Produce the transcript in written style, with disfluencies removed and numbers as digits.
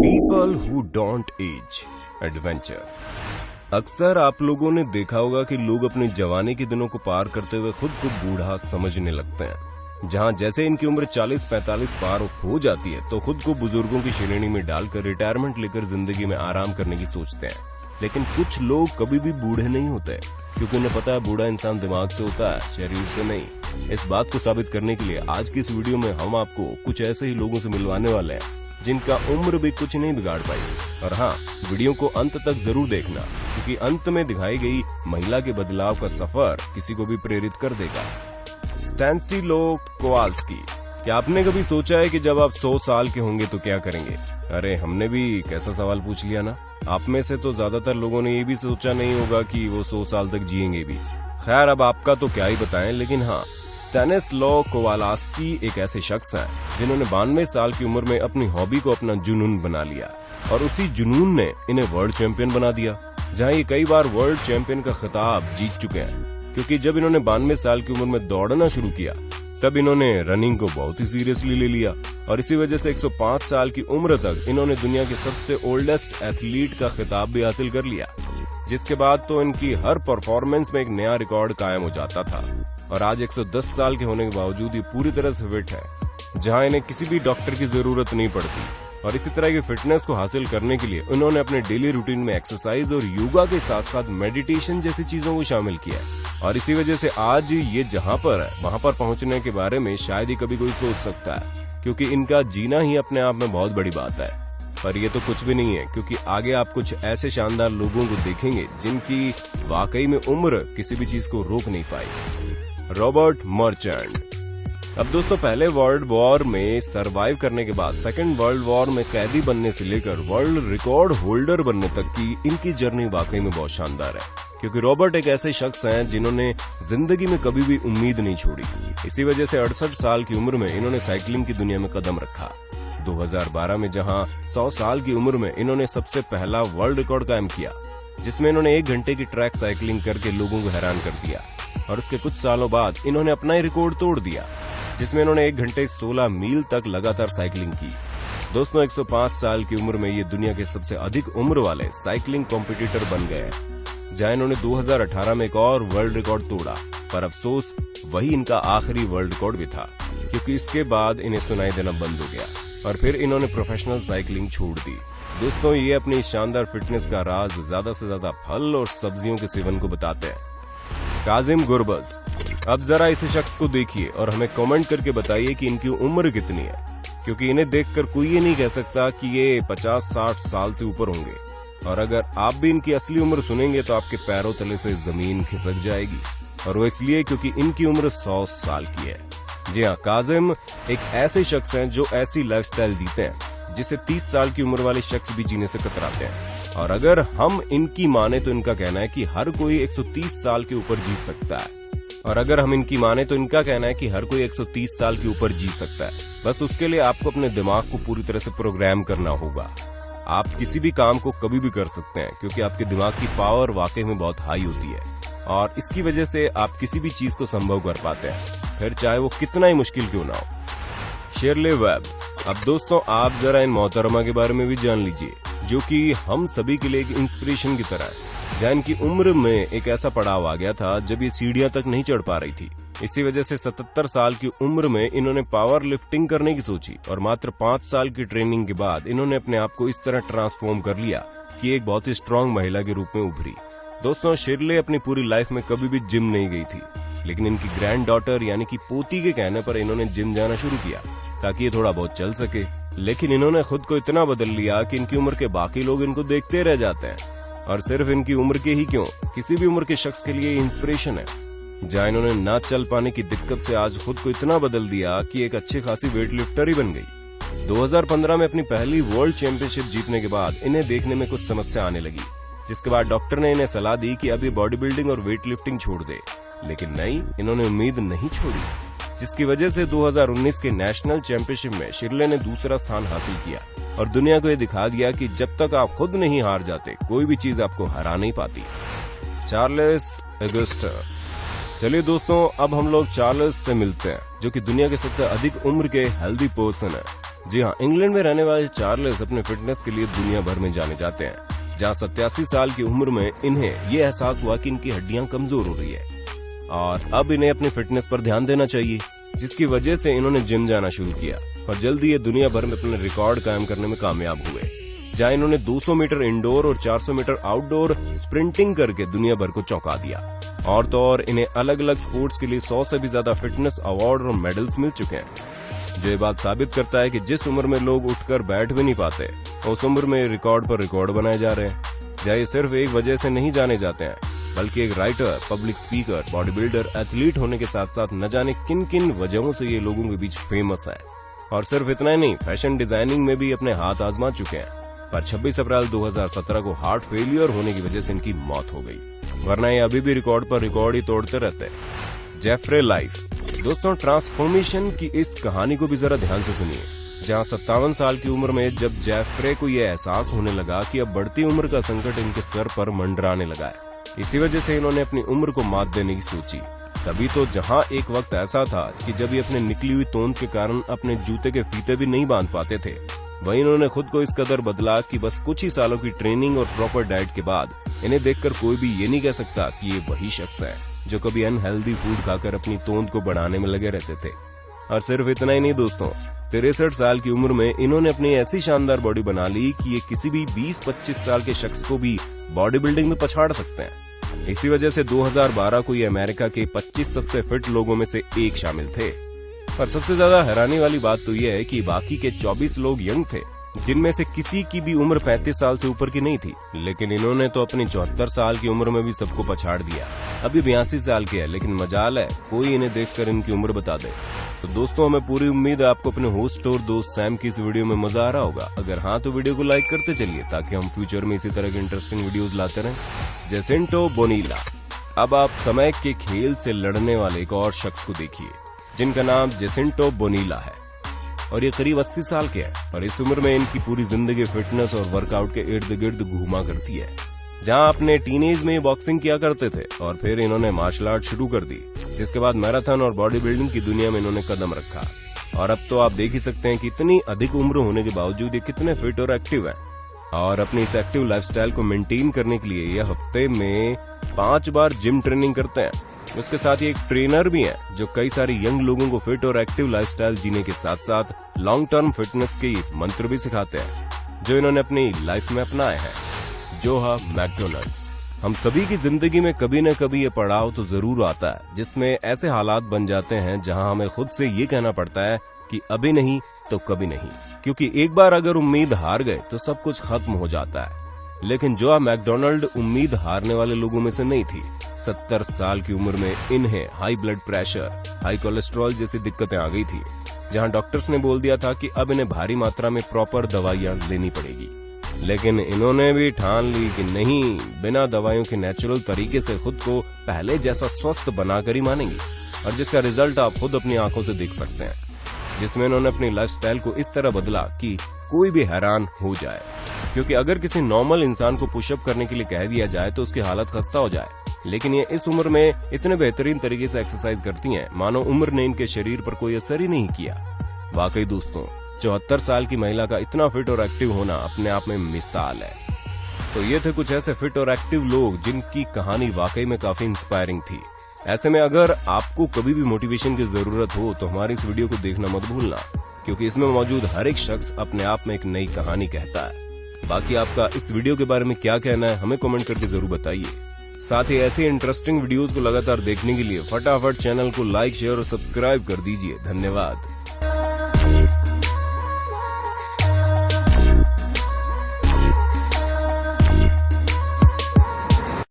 People who don't age adventure. अक्सर आप लोगों ने देखा होगा कि लोग अपनी जवानी के दिनों को पार करते हुए खुद को बूढ़ा समझने लगते हैं। जहां जैसे इनकी उम्र 40-45 पार हो जाती है तो खुद को बुजुर्गों की श्रेणी में डालकर रिटायरमेंट लेकर जिंदगी में आराम करने की सोचते हैं। लेकिन कुछ लोग कभी भी बूढ़े नहीं होते, क्योंकि उन्हें पता है बूढ़ा इंसान दिमाग से होता है, शरीर से नहीं। इस बात को साबित करने के लिए आज की इस वीडियो में हम आपको कुछ ऐसे ही लोगों से मिलवाने वाले हैं जिनका उम्र भी कुछ नहीं बिगाड़ पाई। और हाँ, वीडियो को अंत तक जरूर देखना, क्योंकि अंत में दिखाई गई महिला के बदलाव का सफर किसी को भी प्रेरित कर देगा। स्टैनिस्लो कोवाल्स्की। क्या आपने कभी सोचा है कि जब आप 100 साल के होंगे तो क्या करेंगे? अरे हमने भी कैसा सवाल पूछ लिया ना। आप में से तो ज्यादातर लोगों ने ये भी सोचा नहीं होगा कि वो 100 साल तक जिएंगे भी। खैर, अब आपका तो क्या ही बताएं, लेकिन हाँ, स्टैनिस्लो कोवाल्स्की एक ऐसे शख्स हैं जिन्होंने 92 साल की उम्र में अपनी हॉबी को अपना जुनून बना लिया, और उसी जुनून ने इन्हें वर्ल्ड चैंपियन बना दिया, जहां ये कई बार वर्ल्ड चैंपियन का खिताब जीत चुके हैं। क्योंकि जब इन्होंने 92 साल की उम्र में दौड़ना शुरू किया तब इन्होंने रनिंग को बहुत ही सीरियसली ले लिया, और इसी वजह से 105 साल की उम्र तक इन्होंने दुनिया के सबसे ओल्डेस्ट एथलीट का खिताब भी हासिल कर लिया। जिसके बाद तो इनकी हर परफॉर्मेंस में एक नया रिकॉर्ड कायम हो जाता था, और आज 110 साल के होने के बावजूद ये पूरी तरह से फिट है, जहां इन्हें किसी भी डॉक्टर की जरूरत नहीं पड़ती। और इसी तरह की फिटनेस को हासिल करने के लिए उन्होंने अपने डेली रूटीन में एक्सरसाइज और योगा के साथ साथ मेडिटेशन जैसी चीजों को शामिल किया है। और इसी वजह से आज ये जहां पर है वहां पर पहुंचने के बारे में शायद ही कभी कोई सोच सकता है, क्योंकि इनका जीना ही अपने आप में बहुत बड़ी बात है। पर ये तो कुछ भी नहीं है, क्योंकि आगे आप कुछ ऐसे शानदार लोगों को देखेंगे जिनकी वाकई में उम्र किसी भी चीज को रोक नहीं पाई। Robert merchant. अब दोस्तों, पहले वर्ल्ड वॉर में सरवाइव करने के बाद सेकंड वर्ल्ड वॉर में कैदी बनने से लेकर वर्ल्ड रिकॉर्ड होल्डर बनने तक की इनकी जर्नी वाकई में बहुत शानदार है। क्योंकि रॉबर्ट एक ऐसे शख्स हैं जिन्होंने जिंदगी में कभी भी उम्मीद नहीं छोड़ी। इसी वजह से 68 साल की उम्र में इन्होंने साइकिलिंग की दुनिया में कदम रखा। 2012 में जहां 100 साल की उम्र में इन्होंने सबसे पहला वर्ल्ड रिकॉर्ड कायम किया, जिसमें इन्होंने 1 घंटे की ट्रैक साइकिलिंग करके लोगों को हैरान कर दिया। और उसके कुछ सालों बाद इन्होंने अपना ही रिकॉर्ड तोड़ दिया, जिसमें इन्होंने 1 घंटे 16 मील तक लगातार साइकिलिंग की। दोस्तों, 105 साल की उम्र में ये दुनिया के सबसे अधिक उम्र वाले साइकिलिंग कॉम्पिटिटर बन गए हैं, जहां इन्होंने 2018 में एक और वर्ल्ड रिकॉर्ड तोड़ा। पर अफसोस, वही इनका आखिरी वर्ल्ड रिकॉर्ड भी था, क्योंकि इसके बाद इन्हें सुनाई देना बंद हो गया और फिर इन्होंने प्रोफेशनल साइकिलिंग छोड़ दी। दोस्तों, ये अपनी शानदार फिटनेस का राज ज्यादा से ज्यादा फल और सब्जियों के सेवन को बताते हैं। काजिम गुरबज। अब जरा इस शख्स को देखिए और हमें कमेंट करके बताइए कि इनकी उम्र कितनी है, क्योंकि इन्हें देखकर कोई ये नहीं कह सकता कि ये 50-60 साल से ऊपर होंगे। और अगर आप भी इनकी असली उम्र सुनेंगे तो आपके पैरों तले से जमीन खिसक जाएगी, और वो इसलिए क्योंकि इनकी उम्र 100 साल की है। जी हाँ, काजिम एक ऐसे शख्स हैं जो ऐसी लाइफस्टाइल जीते हैं जिसे 30 साल की उम्र वाले शख्स भी जीने से कतराते हैं। और अगर हम इनकी माने तो इनका कहना है कि हर कोई 130 साल के ऊपर जी सकता है। और अगर हम इनकी माने तो इनका कहना है कि हर कोई 130 साल के ऊपर जी सकता है। बस उसके लिए आपको अपने दिमाग को पूरी तरह से प्रोग्राम करना होगा। आप किसी भी काम को कभी भी कर सकते हैं, क्योंकि आपके दिमाग की पावर वाकई में बहुत हाई होती है, और इसकी वजह से आप किसी भी चीज को संभव कर पाते हैं, फिर चाहे वो कितना ही मुश्किल क्यों ना हो। शिरले वेब। अब दोस्तों, आप जरा इन मोहतरमा के बारे में भी जान लीजिए, जो कि हम सभी के लिए एक इंस्पिरेशन की तरह है। जहाँ इनकी उम्र में एक ऐसा पड़ाव आ गया था जब ये सीढ़ियां तक नहीं चढ़ पा रही थी। इसी वजह से 77 साल की उम्र में इन्होंने पावर लिफ्टिंग करने की सोची, और मात्र 5 साल की ट्रेनिंग के बाद इन्होंने अपने आप को इस तरह ट्रांसफॉर्म कर लिया कि एक बहुत ही स्ट्रांग महिला के रूप में उभरी। दोस्तों, शिरले अपनी पूरी लाइफ में कभी भी जिम नहीं गई थी, लेकिन इनकी ग्रैंड डॉटर यानी कि पोती के कहने पर इन्होंने जिम जाना शुरू किया ताकि ये थोड़ा बहुत चल सके। लेकिन इन्होंने खुद को इतना बदल लिया कि इनकी उम्र के बाकी लोग इनको देखते रह जाते हैं। और सिर्फ इनकी उम्र के ही क्यों, किसी भी उम्र के शख्स के लिए इंस्पिरेशन है। जहाँ इन्होंने ना चल पाने की दिक्कत से आज खुद को इतना बदल दिया कि एक अच्छी खासी वेट लिफ्टर ही बन गई। 2015 में अपनी पहली वर्ल्ड चैंपियनशिप जीतने के बाद इन्हें देखने में कुछ समस्या आने लगी, जिसके बाद डॉक्टर ने इन्हें सलाह दी कि अब ये बॉडी बिल्डिंग और वेट लिफ्टिंग छोड़ दे। लेकिन नहीं, इन्होंने उम्मीद नहीं छोड़ी, जिसकी वजह से 2019 के नेशनल चैंपियनशिप में शिरले ने दूसरा स्थान हासिल किया और दुनिया को ये दिखा दिया कि जब तक आप खुद नहीं हार जाते, कोई भी चीज आपको हरा नहीं पाती। चार्ल्स ऑगस्टर। चलिए दोस्तों, अब हम लोग चार्ल्स से मिलते हैं, जो कि दुनिया के सबसे अधिक उम्र के हेल्दी पर्सन है। जी हाँ, इंग्लैंड में रहने वाले चार्ल्स अपने फिटनेस के लिए दुनिया भर में जाने जाते हैं, जहाँ 87 साल की उम्र में इन्हें ये एहसास हुआ कि इनकी हड्डियां कमजोर हो रही है और अब इन्हें अपनी फिटनेस पर ध्यान देना चाहिए, जिसकी वजह से इन्होंने जिम जाना शुरू किया और जल्दी ये दुनिया भर में अपने रिकॉर्ड कायम करने में कामयाब हुए, जहाँ इन्होंने 200 मीटर इंडोर और 400 मीटर आउटडोर स्प्रिंटिंग करके दुनिया भर को चौंका दिया। और तो और इन्हें अलग अलग स्पोर्ट्स के लिए 100 से भी ज्यादा फिटनेस अवार्ड और मेडल्स मिल चुके हैं, जो ये बात साबित करता है कि जिस उम्र में लोग उठकर बैठ भी नहीं पाते, उस उम्र में रिकॉर्ड पर रिकॉर्ड बनाए जा रहे हैं। जहाँ ये सिर्फ एक वजह से नहीं जाने जाते हैं, बल्कि एक writer, public speaker, body builder, athlete होने के साथ साथ न जाने किन किन वजहों से ये लोगों के बीच फेमस है। और सिर्फ इतना ही नहीं, फैशन डिजाइनिंग में भी अपने हाथ आजमा चुके हैं। पर 26 अप्रैल 2017 को हार्ट फेलियर होने की वजह से इनकी मौत हो गई, वरना ये अभी भी रिकॉर्ड पर रिकॉर्ड ही तोड़ते रहते हैं। Jeffrey life. दोस्तों, ट्रांसफॉर्मेशन की इस कहानी को भी जरा ध्यान से सुनिए, जहां 57 साल की उम्र में जब जेफरे को यह एहसास होने लगा कि अब बढ़ती उम्र का संकट इनके सर पर मंडराने लगा है। इसी वजह से इन्होंने अपनी उम्र को मात देने की सोची। तभी तो जहां एक वक्त ऐसा था कि जब ये अपने निकली हुई तोंद के कारण अपने जूते के फीते भी नहीं बांध पाते थे, वहीं इन्होंने खुद को इस कदर बदला कि बस कुछ ही सालों की ट्रेनिंग और प्रॉपर डाइट के बाद इन्हें देखकर कोई भी ये नहीं कह सकता कि ये वही शख्स है जो कभी अनहेल्दी फूड खाकर अपनी तोंद को बढ़ाने में लगे रहते थे। और सिर्फ इतना ही नहीं दोस्तों, 63 साल की उम्र में इन्होंने अपनी ऐसी शानदार बॉडी बना ली कि ये किसी भी 20-25 साल के शख्स को भी बॉडी बिल्डिंग में पछाड़ सकते हैं। इसी वजह से 2012 को ये अमेरिका के 25 सबसे फिट लोगों में से एक शामिल थे। पर सबसे ज्यादा हैरानी वाली बात तो यह है कि बाकी के 24 लोग यंग थे, जिनमें से किसी की भी उम्र 35 साल से ऊपर की नहीं थी, लेकिन इन्होंने तो अपनी 74 साल की उम्र में भी सबको पछाड़ दिया। अभी 82 साल के है, लेकिन मजाल है कोई इन्हें देखकर इनकी उम्र बता दे। तो दोस्तों, हमें पूरी उम्मीद है आपको अपने होस्ट और दोस्त सैम की इस वीडियो में मजा आ रहा होगा। अगर हाँ तो वीडियो को लाइक करते चलिए, ताकि हम फ्यूचर में इसी तरह के इंटरेस्टिंग वीडियोस लाते रहें। जेसिंटो बोनीला। अब आप समय के खेल से लड़ने वाले एक और शख्स को देखिए, जिनका नाम जेसिंटो बोनीला है और ये करीब 80 साल के हैं और इस उम्र में इनकी पूरी जिंदगी फिटनेस और वर्कआउट के इर्द गिर्द घूमा करती है। जहां अपने टीनेज में बॉक्सिंग किया करते थे और फिर इन्होंने मार्शल आर्ट शुरू कर दी, जिसके बाद मैराथन और बॉडी बिल्डिंग की दुनिया में इन्होंने कदम रखा। और अब तो आप देख ही सकते हैं कि इतनी अधिक उम्र होने के बावजूद ये कितने फिट और एक्टिव हैं। और अपनी इस एक्टिव लाइफस्टाइल को मेंटेन करने के लिए ये हफ्ते में 5 बार जिम ट्रेनिंग करते हैं। उसके साथ ही एक ट्रेनर भी है जो कई सारे यंग लोगों को फिट और एक्टिव लाइफस्टाइल जीने के साथ साथ लॉन्ग टर्म फिटनेस के मंत्र भी सिखाते हैं, जो इन्होंने अपनी लाइफ में अपनाए हैं। जोहा मैकडोनाल्ड। हम सभी की जिंदगी में कभी न कभी ये पड़ाव तो जरूर आता है, जिसमें ऐसे हालात बन जाते हैं जहां हमें खुद से ये कहना पड़ता है कि अभी नहीं तो कभी नहीं, क्योंकि एक बार अगर उम्मीद हार गए तो सब कुछ खत्म हो जाता है। लेकिन जोहा मैकडोनाल्ड उम्मीद हारने वाले लोगों में से नहीं थी। 70 साल की उम्र में इन्हें high blood pressure, high cholesterol जैसी दिक्कतें आ गई थी, जहां डॉक्टर्स ने बोल दिया था कि अब इन्हें भारी मात्रा में प्रॉपर दवाइयां लेनी पड़ेगी। लेकिन इन्होंने भी ठान ली कि नहीं, बिना दवाइयों के नेचुरल तरीके से खुद को पहले जैसा स्वस्थ बनाकर ही मानेंगी, और जिसका रिजल्ट आप खुद अपनी आंखों से देख सकते हैं, जिसमें इन्होंने अपनी लाइफस्टाइल को इस तरह बदला कि कोई भी हैरान हो जाए। क्योंकि अगर किसी नॉर्मल इंसान को पुशअप करने के लिए कह दिया जाए तो उसकी हालत खस्ता हो जाए, लेकिन ये इस उम्र में इतने बेहतरीन तरीके से एक्सरसाइज करती हैं, मानो उम्र ने इनके शरीर पर कोई असर ही नहीं किया। वाकई दोस्तों, 74 साल की महिला का इतना फिट और एक्टिव होना अपने आप में मिसाल है। तो ये थे कुछ ऐसे फिट और एक्टिव लोग जिनकी कहानी वाकई में काफी इंस्पायरिंग थी। ऐसे में अगर आपको कभी भी मोटिवेशन की जरूरत हो तो हमारी इस वीडियो को देखना मत भूलना, क्योंकि इसमें मौजूद हर एक शख्स अपने आप में एक नई कहानी कहता है। बाकी आपका इस वीडियो के बारे में क्या कहना है, हमें कमेंट करके जरूर बताइए। साथ ही ऐसे इंटरेस्टिंग वीडियोस को लगातार देखने के लिए फटाफट चैनल को लाइक, शेयर और सब्सक्राइब कर दीजिए। धन्यवाद।